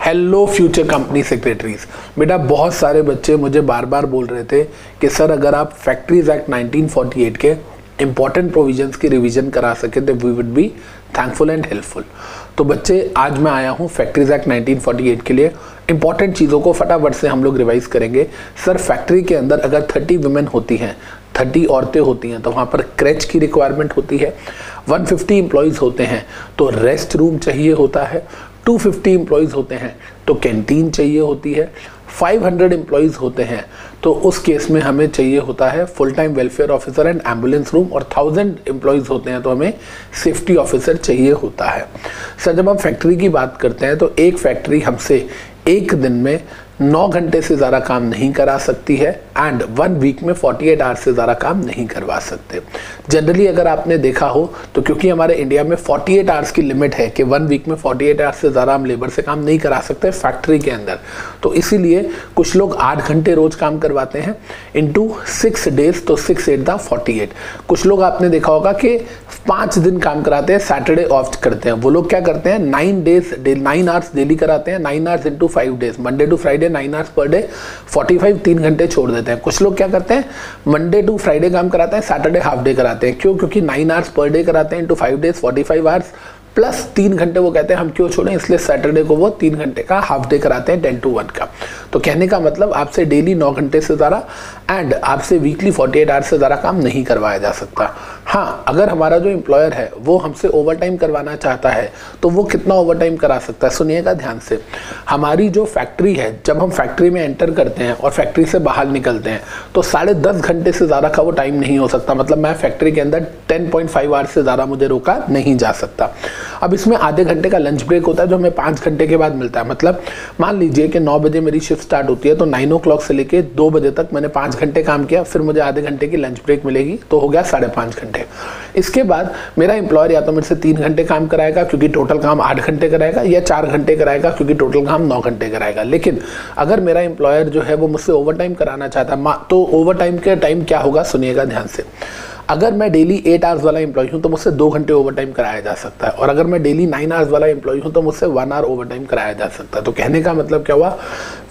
Hello future company secretaries. बेटा बहुत सारे बच्चे मुझे बार बार बोल रहे थे कि सर अगर आप फैक्ट्रीज एक्ट 1948 के इंपॉर्टेंट प्रोविजंस की रिवीजन करा सके तो we would be thankful and helpful. तो बच्चे आज मैं आया हूँ फैक्ट्रीज एक्ट 1948 के लिए इंपॉर्टेंट चीज़ों को फटाफट से हम लोग रिवाइज करेंगे। सर फैक्ट्री के अंदर अगर 30 वुमेन होती हैं, 30 औरतें होती हैं तो वहाँ पर क्रैच की रिक्वायरमेंट होती है। 150 एम्प्लॉयज़ होते हैं तो रेस्ट रूम चाहिए होता है। 250 एम्प्लॉयज़ होते हैं तो कैंटीन चाहिए होती है। 500 एम्प्लॉयज़ होते हैं तो उस केस में हमें चाहिए होता है full time welfare officer and ambulance room, और 1000 एम्प्लॉयज़ होते हैं तो हमें सेफ्टी ऑफिसर चाहिए होता है। सर जब हम फैक्ट्री की बात करते हैं तो एक फैक्ट्री हमसे एक दिन में 9 घंटे से ज़्यादा काम नहीं करा सकती है एंड 1 वीक में 48 आवर्स से ज़्यादा काम नहीं करवा सकते। जनरली अगर आपने देखा हो तो क्योंकि हमारे इंडिया में 48 आवर्स की लिमिट है कि 1 वीक में 48 आवर्स से ज़्यादा हम लेबर से काम नहीं करा सकते फैक्ट्री के अंदर, तो इसीलिए कुछ लोग 8 घंटे रोज़ काम करवाते हैं इंटू 6 डेज, तो 6 8 दा 48। कुछ लोग आपने देखा होगा कि 5 दिन काम कराते हैं, सैटरडे ऑफ करते हैं। वो लोग क्या करते हैं 9 आवर्स डेली कराते हैं, 9 hours into 5 days, Monday to Friday 9 hours per day, 45 3 घंटे छोड़ देते हैं। कुछ लोग क्या करते हैं मंडे टू फ्राइडे काम कराते हैं, सैटरडे हाफ डे कराते हैं। क्यों? क्योंकि 9 आवर्स पर डे कराते हैं इंटू 5 डेज 45 आवर्स प्लस 3 घंटे वो कहते हैं हम क्यों छोड़ें, इसलिए सैटरडे को वो 3 घंटे का हाफ डे कराते हैं 10 to 1 का। तो कहने का मतलब आपसे डेली 9 घंटे से ज़्यादा एंड आपसे वीकली 48 आवर्स से ज़्यादा काम नहीं करवाया जा सकता। हाँ, अगर हमारा जो एम्प्लॉयर है वो हमसे ओवर टाइम करवाना चाहता है तो वो कितना ओवर टाइम करा सकता है, सुनिएगा ध्यान से। हमारी जो फैक्ट्री है, जब हम फैक्ट्री में एंटर करते हैं और फैक्ट्री से बाहर निकलते हैं तो 10.5 घंटे से ज़्यादा का वो टाइम नहीं हो सकता। मतलब मैं फैक्ट्री के अंदर 10.5 आवर्स से ज़्यादा मुझे रोका नहीं जा सकता। अब इसमें आधे घंटे का लंच ब्रेक होता है जो हमें 5 घंटे के बाद मिलता है। मतलब मान लीजिए कि 9 बजे मेरी शिफ्ट स्टार्ट होती है तो 9 o'clock से लेके 2 बजे तक मैंने 5 घंटे काम किया, फिर मुझे आधे घंटे की लंच ब्रेक मिलेगी, तो हो गया 5.5 घंटे। इसके बाद मेरा एम्प्लॉयर या तो मेरे से 3 घंटे काम कराएगा क्योंकि टोटल काम 8 घंटे कराएगा, या 4 घंटे कराएगा क्योंकि टोटल काम 9 घंटे कराएगा। लेकिन अगर मेरा एम्प्लॉयर जो है वो मुझसे ओवर टाइम कराना चाहता है तो ओवर टाइम के टाइम क्या होगा, सुनिएगा ध्यान से। अगर मैं डेली 8 आवर्स वाला एम्प्लॉय हूं तो मुझसे 2 घंटे ओवर टाइम कराया जा सकता है, और अगर मैं डेली 9 आवर्स वाला एम्प्लॉय हूं तो मुझसे 1 आवर ओवर टाइम कराया जा सकता है। तो कहने का मतलब क्या हुआ,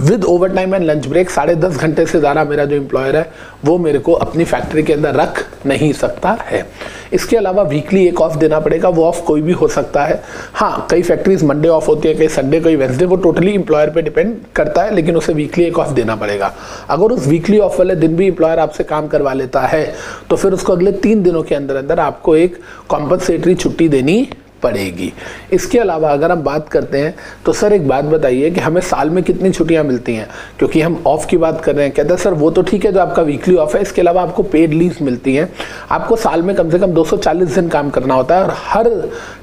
with over time and lunch break 10.5 घंटे से ज़्यादा मेरा जो एम्प्लॉयर है वो मेरे को अपनी फैक्ट्री के अंदर रख नहीं सकता है। इसके अलावा वीकली एक ऑफ देना पड़ेगा, वो ऑफ कोई भी हो सकता है। हाँ, कई फैक्ट्रीज मंडे ऑफ होती है, कई संडे, कई वेंसडे, वो टोटली एम्प्लॉयर पे डिपेंड करता है, लेकिन उसे वीकली एक ऑफ देना पड़ेगा। अगर उस वीकली ऑफ वाले दिन भी एम्प्लॉयर आपसे काम करवा लेता है तो फिर उसको अगले 3 दिनों के अंदर आपको एक कॉम्पनसेटरी छुट्टी देनी पड़ेगी। इसके अलावा अगर हम बात करते हैं तो सर एक बात बताइए कि हमें साल में कितनी छुट्टियां मिलती हैं, क्योंकि हम ऑफ की बात कर रहे हैं। कहते हैं सर वो तो ठीक है जो आपका वीकली ऑफ है, इसके अलावा आपको पेड लीव्स मिलती हैं। आपको साल में कम से कम 240 दिन काम करना होता है और हर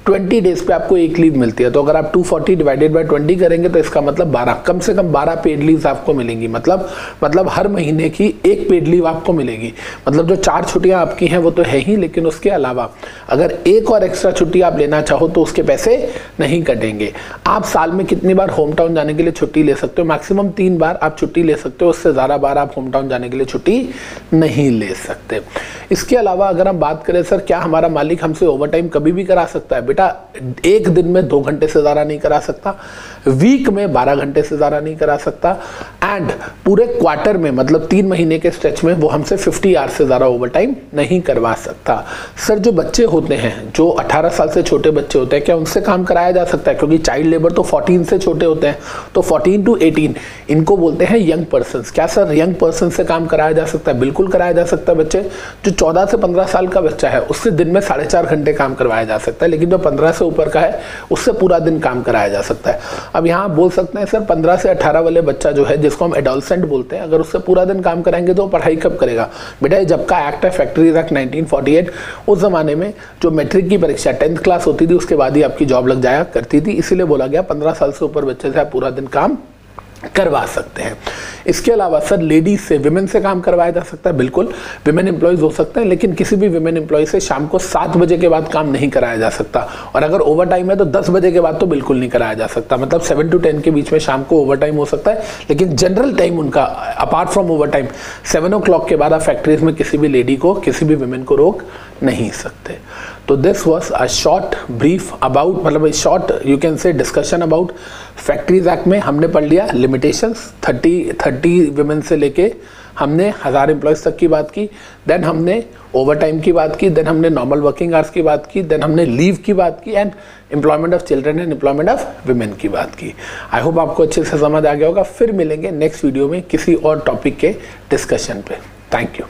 20 डेज पे आपको एक लीव मिलती है। तो अगर आप 240 डिवाइडेड बाय 20 करेंगे तो इसका मतलब 12, कम से कम 12 पेड लीव्स आपको मिलेंगी। मतलब हर महीने की एक पेड लीव आपको मिलेगी। मतलब जो 4 छुट्टियां आपकी हैं वो तो है ही, लेकिन उसके अलावा अगर एक और एक्स्ट्रा छुट्टी आप लेना चाहो तो उसके पैसे नहीं कटेंगे। आप साल में कितनी बार होम टाउन जाने के लिए छुट्टी ले सकते हो, मैक्सिमम 3 बार आप छुट्टी ले सकते हो, उससे ज़्यादा बार आप होम टाउन जाने के लिए छुट्टी नहीं ले सकते। इसके अलावा अगर हम बात करें सर क्या हमारा मालिक हमसे ओवर टाइम कभी भी करा सकता है, बेटा एक दिन में 2 घंटे से ज़्यादा नहीं करा सकता, वीक में 12 घंटे से ज़्यादा नहीं करा सकता, एंड पूरे क्वार्टर में मतलब 3 महीने के स्ट्रेच में वो हमसे 50 आवर्स से ज़्यादा ओवर टाइम नहीं करवा सकता। सर जो बच्चे होते हैं, जो 18 साल से छोटे बच्चे होते हैं, क्या उनसे काम कराया जा सकता है? क्योंकि चाइल्ड लेबर तो 14 से छोटे होते हैं, तो 14 to 18 इनको बोलते हैं यंग पर्सन्स। क्या सर यंग पर्सन से काम कराया जा सकता है? बिल्कुल कराया जा सकता है। बच्चे जो 14 से 15 साल का बच्चा है उससे दिन में 4.5 घंटे काम करवाया जा सकता है, लेकिन जो 15 से ऊपर का है उससे पूरा दिन काम कराया जा सकता है। अब यहाँ आप बोल सकते हैं सर 15 से 18 वाले बच्चा जो है, जिसको हम एडोलसेंट बोलते हैं, अगर उससे पूरा दिन काम कराएंगे तो पढ़ाई कब करेगा? बेटा जब का एक्ट है फैक्ट्रीज एक्ट 1948, उस जमाने में जो मैट्रिक की परीक्षा 10th क्लास होती थी उसके बाद ही आपकी जॉब लग जाया करती थी, इसीलिए बोला गया 15 साल से ऊपर बच्चे से आप पूरा दिन काम करवा सकते हैं। इसके अलावा सर लेडीज से, विमेन से काम करवाया जा सकता है, बिल्कुल विमेन एम्प्लॉयज हो सकते हैं, लेकिन किसी भी विमेन एम्प्लॉय से शाम को 7 बजे के बाद काम नहीं कराया जा सकता, और अगर ओवर टाइम है तो 10 बजे के बाद तो बिल्कुल नहीं कराया जा सकता। मतलब 7 to 10 के बीच में शाम को ओवर टाइम हो सकता है, लेकिन जनरल टाइम उनका apart from over time 7 o'clock के बाद आप फैक्ट्रीज में किसी भी लेडी को, किसी भी विमेन को रोक नहीं सकते। तो this was a short brief about, मतलब short you can say discussion about factories act में हमने पढ़ लिया लिमिटेशंस 30 विमेन से लेके हमने 1000 एम्प्लॉयज़ तक की बात की, देन हमने ओवर टाइम की बात की, देन हमने नॉर्मल वर्किंग आवर्स की बात की, देन हमने लीव की बात की and employment of children and employment of women की बात की। आई होप आपको अच्छे से समझ आ गया होगा। फिर मिलेंगे नेक्स्ट वीडियो में किसी और टॉपिक के डिस्कशन पे। Thank you.